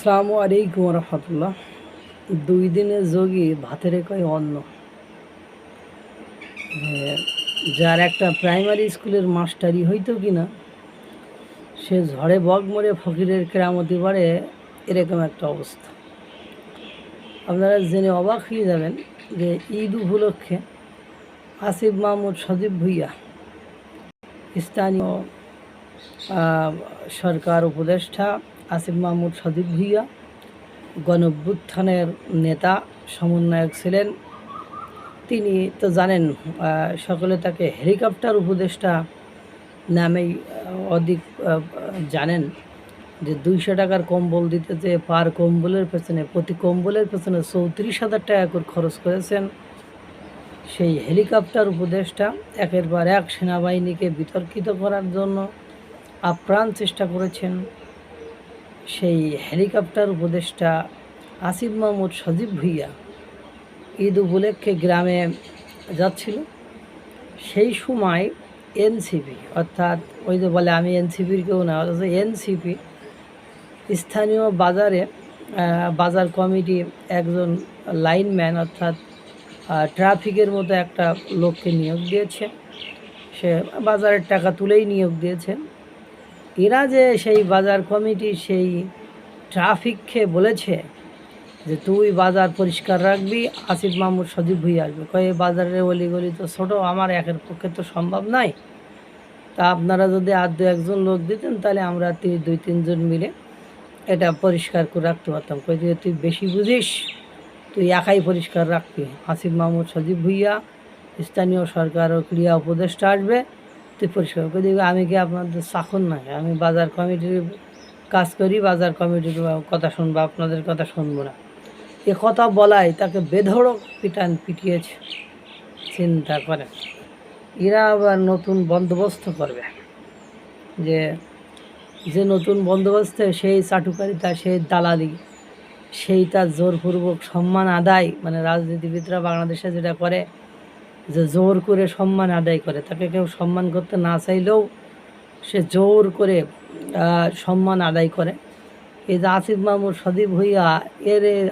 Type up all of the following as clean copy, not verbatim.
আসসালামু আলাইকুম রহমতুল্লাহ। 2 দিনের যোগী ভাতের কয় অন্ন। যার একটা প্রাইমারি স্কুলের মাস্টারি হইতো কিনা, সে ঝড়ে বগ মরে ফকিরের কেরামতি বাড়ে, এরকম একটা অবস্থা। আপনারা জেনে অবাক হয়ে যাবেন যে ঈদ উপলক্ষে আসিফ মাহমুদ সজীব ভুইয়া, স্থানীয় সরকার উপদেষ্টা আসিফ মাহমুদ সজীব ভুইয়া গণঅভ্যুত্থানের নেতা সমন্বয়ক ছিলেন। তিনি তো জানেন, সকলে তাকে হেলিকপ্টার উপদেষ্টা নামেই অধিক জানেন। যে 200 টাকার কম্বল দিতে যে পার কম্বলের পেছনে, প্রতি কম্বলের পেছনে 34,000 টাকা করে খরচ করেছেন। সেই হেলিকপ্টার উপদেষ্টা একের পর এক সেনাবাহিনীকে বিতর্কিত করার জন্য আপ্রাণ চেষ্টা করেছেন। সেই হেলিকপ্টার উপদেষ্টা আসিফ মাহমুদ সজীব ভুইয়া ঈদ উপলক্ষে গ্রামে যাচ্ছিল। সেই সময় এনসিপি, অর্থাৎ ওই যে বলে আমি এনসিপির কেউ না, অথচ এনসিপি স্থানীয় বাজার কমিটি একজন লাইনম্যান, অর্থাৎ ট্রাফিকের মতো একটা লোককে নিয়োগ দিয়েছে। সে বাজারের টাকা তুলেই নিয়োগ দিয়েছে। এরা যে সেই বাজার কমিটি সেই ট্রাফিককে বলেছে যে তুই বাজার পরিষ্কার রাখবি, আসিফ মাহমুদ সজীব ভুইয়া আসবে। কয়ে বাজারের অলিগলি তো ছোটো, আমার একের পক্ষে তো সম্ভব নয়, তা আপনারা যদি আর 2-1 জন লোক দিতেন তাহলে আমরা 2-3 জন মিলে এটা পরিষ্কার করে রাখতে পারতাম। কই যে তুই বেশি বুঝিস, তুই একাই পরিষ্কার রাখবি। আসিফ মাহমুদ সজীব ভুইয়া স্থানীয় সরকার ও ক্রীড়া উপদেষ্টা আসবে, তুই পরিষ্কার করে দিবি। আমি কি আপনাদের চাকর না? আমি বাজার কমিটির কাজ করি, বাজার কমিটির কথা শুনবো, আপনাদের কথা শুনবো না। এ কথা বলায় তাকে বেধড়ক পিটিয়েছে। চিন্তা করেন, এরা আবার নতুন বন্দোবস্ত করবে, যে নতুন বন্দোবস্তে সেই চাটুকারিতা, সেই দালালি, সেই তার জোরপূর্বক সম্মান আদায়, মানে রাজনীতিবিদরা বাংলাদেশে যেটা করে যে জোর করে সম্মান আদায় করে, তাকে কেউ সম্মান করতে না চাইলেও সে জোর করে সম্মান আদায় করে। এই যে আসিফ মাহমুদ সজীব ভুইয়া,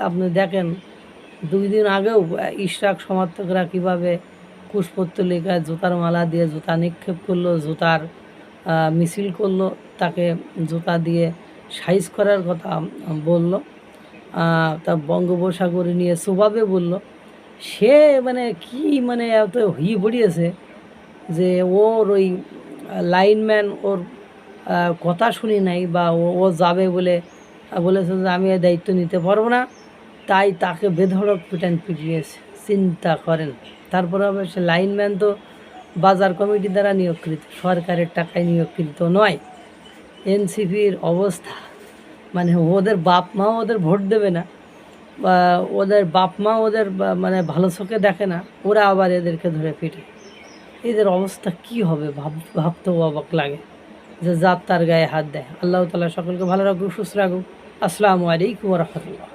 আপনি দেখেন 2 দিন আগেও ইশরাক সমর্থকরা কীভাবে কুশপুত্তলিকায় জুতার মালা দিয়ে জুতা নিক্ষেপ করলো, জুতার মিছিল করলো, তাকে জুতা দিয়ে সাইজ করার কথা বলল, তা বঙ্গোপসাগরে নিয়ে সুভাবে বলল। সে কি এত হই পড়িয়েছে যে ওর ওই লাইনম্যান ওর কথা শুনি নাই, বা ও যাবে বলেছে যে আমি দায়িত্ব নিতে পারবো না, তাই তাকে বেধড়ক পিটিয়েছে। চিন্তা করেন। তারপরে আবার সে লাইনম্যান তো বাজার কমিটি দ্বারা নিয়োগকৃত, সরকারের টাকায় নিয়োগকৃত নয়। এনসিপির অবস্থা, ওদের বাপ মাও ওদের ভোট দেবে না, বা ওদের বাপ মা ওদের ভালো চোখে দেখে না, ওরা আবার এদেরকে ধরে পিটে। এদের অবস্থা কি হবে ভাবতেও অবাক লাগে, যে যার তার গায়ে হাত দেয়। আল্লাহ তাআলা সকলকে ভালো রাখুক, সুস্থ রাখুক। আসসালামু আলাইকুম ওয়া রাহমাতুল্লাহ।